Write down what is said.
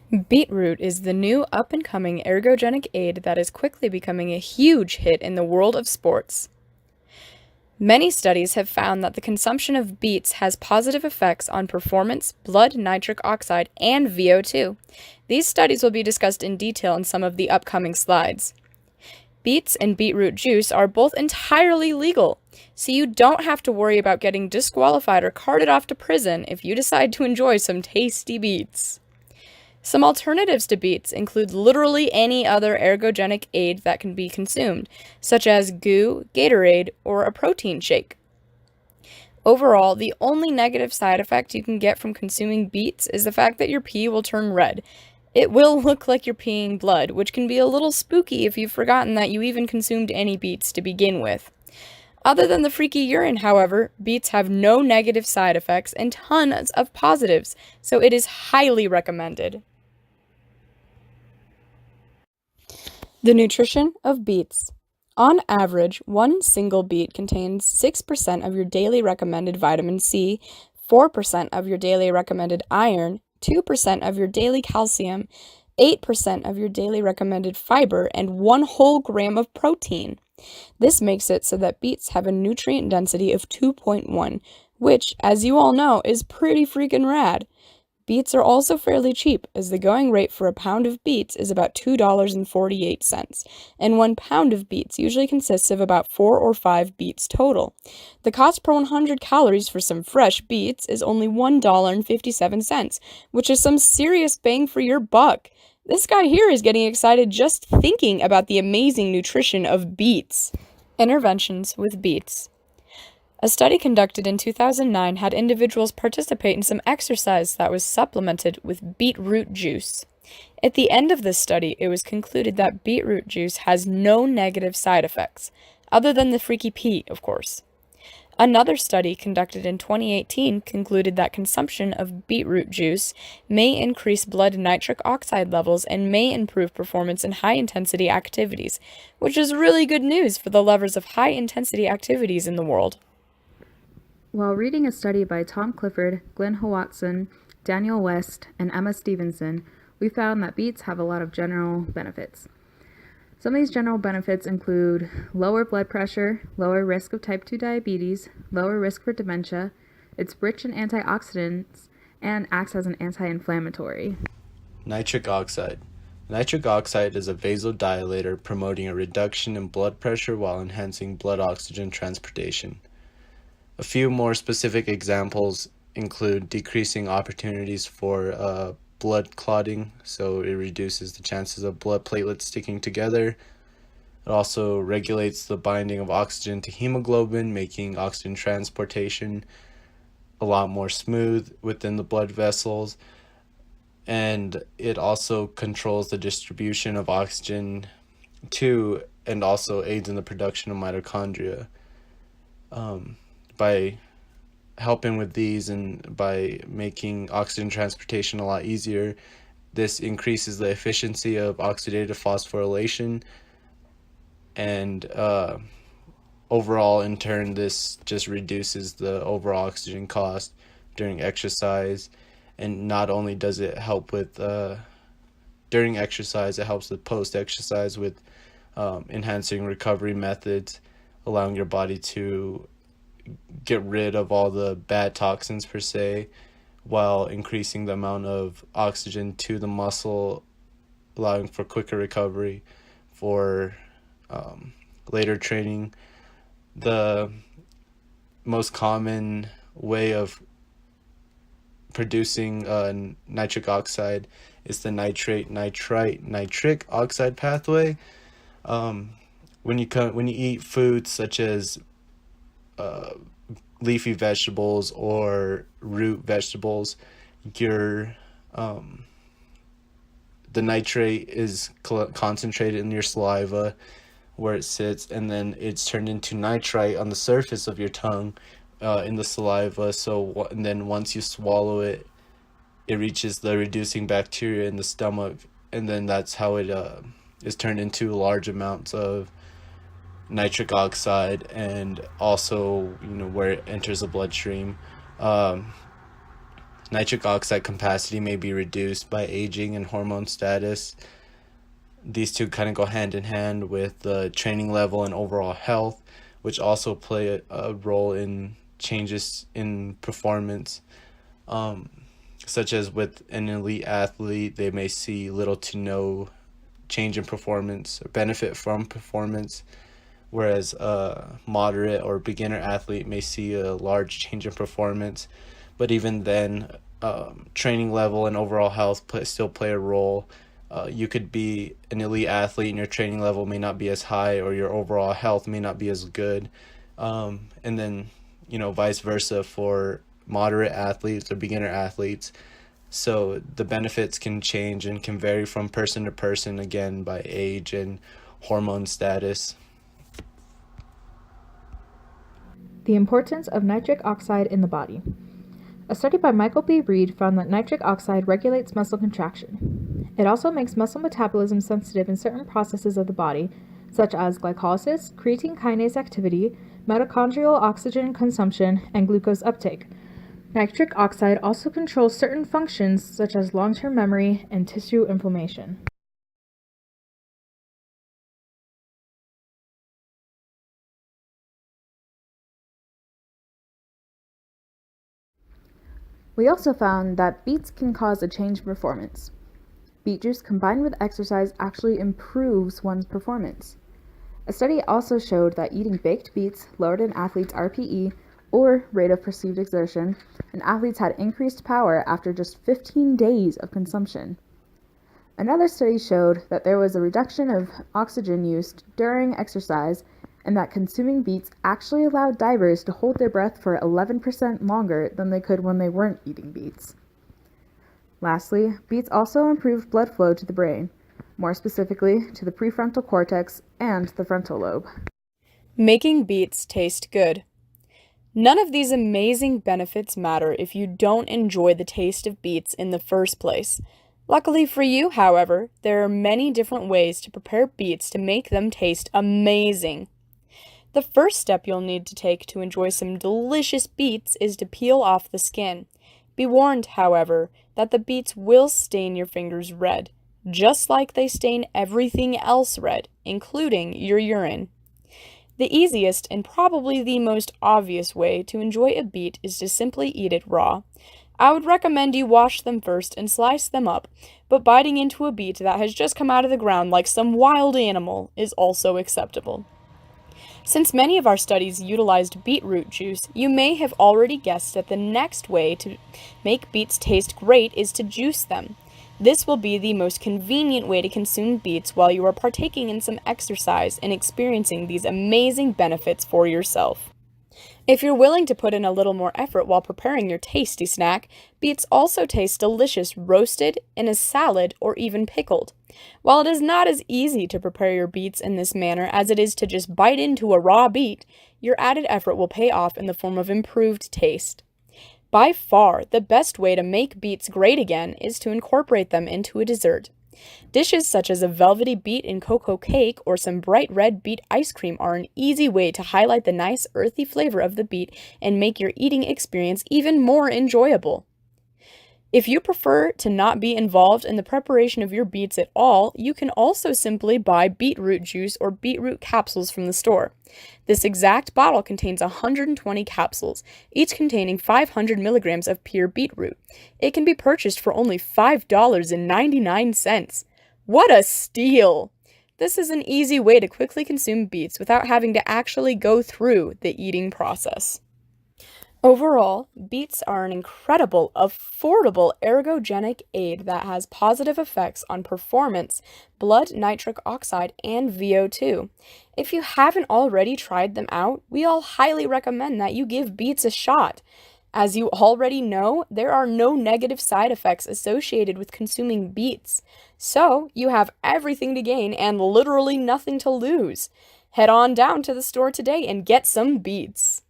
Beetroot is the new up-and-coming ergogenic aid that is quickly becoming a huge hit in the world of sports. Many studies have found that the consumption of beets has positive effects on performance, blood nitric oxide, and VO2. These studies will be discussed in detail in some of the upcoming slides. Beets and beetroot juice are both entirely legal, so you don't have to worry about getting disqualified or carted off to prison if you decide to enjoy some tasty beets. Some alternatives to beets include literally any other ergogenic aid that can be consumed, such as goo, Gatorade, or a protein shake. Overall, the only negative side effect you can get from consuming beets is the fact that your pee will turn red. It will look like you're peeing blood, which can be a little spooky if you've forgotten that you even consumed any beets to begin with. Other than the freaky urine, however, beets have no negative side effects and tons of positives, so it is highly recommended. The nutrition of beets. On average, one single beet contains 6% of your daily recommended vitamin C, 4% of your daily recommended iron, 2% of your daily calcium, 8% of your daily recommended fiber, and 1 whole gram of protein. This makes it so that beets have a nutrient density of 2.1, which, as you all know, is pretty freaking rad. Beets are also fairly cheap, as the going rate for a pound of beets is about $2.48, and 1 pound of beets usually consists of about 4 or 5 beets total. The cost per 100 calories for some fresh beets is only $1.57, which is some serious bang for your buck. This guy here is getting excited just thinking about the amazing nutrition of beets. Interventions with beets. A study conducted in 2009 had individuals participate in some exercise that was supplemented with beetroot juice. At the end of this study, it was concluded that beetroot juice has no negative side effects, other than the freaky pee, of course. Another study conducted in 2018 concluded that consumption of beetroot juice may increase blood nitric oxide levels and may improve performance in high-intensity activities, which is really good news for the lovers of high-intensity activities in the world. While reading a study by Tom Clifford, Glenn Watson, Daniel West, and Emma Stevenson, we found that beets have a lot of general benefits. Some of these general benefits include lower blood pressure, lower risk of type 2 diabetes, lower risk for dementia, it's rich in antioxidants, and acts as an anti-inflammatory. Nitric oxide. Nitric oxide is a vasodilator promoting a reduction in blood pressure while enhancing blood oxygen transportation. A few more specific examples include decreasing opportunities for blood clotting, so it reduces the chances of blood platelets sticking together. It also regulates the binding of oxygen to hemoglobin, making oxygen transportation a lot more smooth within the blood vessels. And it also controls the distribution of oxygen to and also aids in the production of mitochondria. By helping with these and by making oxygen transportation a lot easier, this increases the efficiency of oxidative phosphorylation, and overall, in turn, this just reduces the overall oxygen cost during exercise. And not only does it help with during exercise, it helps with post-exercise with enhancing recovery methods, allowing your body to get rid of all the bad toxins per se, while increasing the amount of oxygen to the muscle, allowing for quicker recovery for later training. The most common way of producing nitric oxide is the nitric oxide pathway. When you eat foods such as leafy vegetables or root vegetables, your the nitrate is concentrated in your saliva where it sits, and then it's turned into nitrite on the surface of your tongue in the saliva. And then once you swallow it, it reaches the reducing bacteria in the stomach, and then that's how it is turned into large amounts of nitric oxide, and also where it enters the bloodstream. Nitric oxide capacity may be reduced by aging and hormone status. These two kind of go hand in hand with the training level and overall health, which also play a role in changes in performance. Such as with an elite athlete, they may see little to no change in performance or benefit from performance, whereas a moderate or beginner athlete may see a large change in performance. But even then, training level and overall health still play a role. You could be an elite athlete and your training level may not be as high, or your overall health may not be as good. And then, vice versa for moderate athletes or beginner athletes. So the benefits can change and can vary from person to person, again, by age and hormone status. The importance of nitric oxide in the body. A study by Michael B. Reed found that nitric oxide regulates muscle contraction. It also makes muscle metabolism sensitive in certain processes of the body, such as glycolysis, creatine kinase activity, mitochondrial oxygen consumption, and glucose uptake. Nitric oxide also controls certain functions, such as long-term memory and tissue inflammation. We also found that beets can cause a change in performance. Beet juice combined with exercise actually improves one's performance. A study also showed that eating baked beets lowered an athlete's RPE, or rate of perceived exertion, and athletes had increased power after just 15 days of consumption. Another study showed that there was a reduction of oxygen use during exercise, and that consuming beets actually allowed divers to hold their breath for 11% longer than they could when they weren't eating beets. Lastly, beets also improved blood flow to the brain, more specifically to the prefrontal cortex and the frontal lobe. Making beets taste good. None of these amazing benefits matter if you don't enjoy the taste of beets in the first place. Luckily for you, however, there are many different ways to prepare beets to make them taste amazing. The first step you'll need to take to enjoy some delicious beets is to peel off the skin. Be warned, however, that the beets will stain your fingers red, just like they stain everything else red, including your urine. The easiest and probably the most obvious way to enjoy a beet is to simply eat it raw. I would recommend you wash them first and slice them up, but biting into a beet that has just come out of the ground like some wild animal is also acceptable. Since many of our studies utilized beetroot juice, you may have already guessed that the next way to make beets taste great is to juice them. This will be the most convenient way to consume beets while you are partaking in some exercise and experiencing these amazing benefits for yourself. If you're willing to put in a little more effort while preparing your tasty snack, beets also taste delicious roasted, in a salad, or even pickled. While it is not as easy to prepare your beets in this manner as it is to just bite into a raw beet, your added effort will pay off in the form of improved taste. By far, the best way to make beets great again is to incorporate them into a dessert. Dishes such as a velvety beet and cocoa cake or some bright red beet ice cream are an easy way to highlight the nice earthy flavor of the beet and make your eating experience even more enjoyable. If you prefer to not be involved in the preparation of your beets at all, you can also simply buy beetroot juice or beetroot capsules from the store. This exact bottle contains 120 capsules, each containing 500 milligrams of pure beetroot. It can be purchased for only $5.99. What a steal! This is an easy way to quickly consume beets without having to actually go through the eating process. Overall, beets are an incredible, affordable ergogenic aid that has positive effects on performance, blood nitric oxide, and VO2. If you haven't already tried them out, we all highly recommend that you give beets a shot. As you already know, there are no negative side effects associated with consuming beets. So, you have everything to gain and literally nothing to lose. Head on down to the store today and get some beets.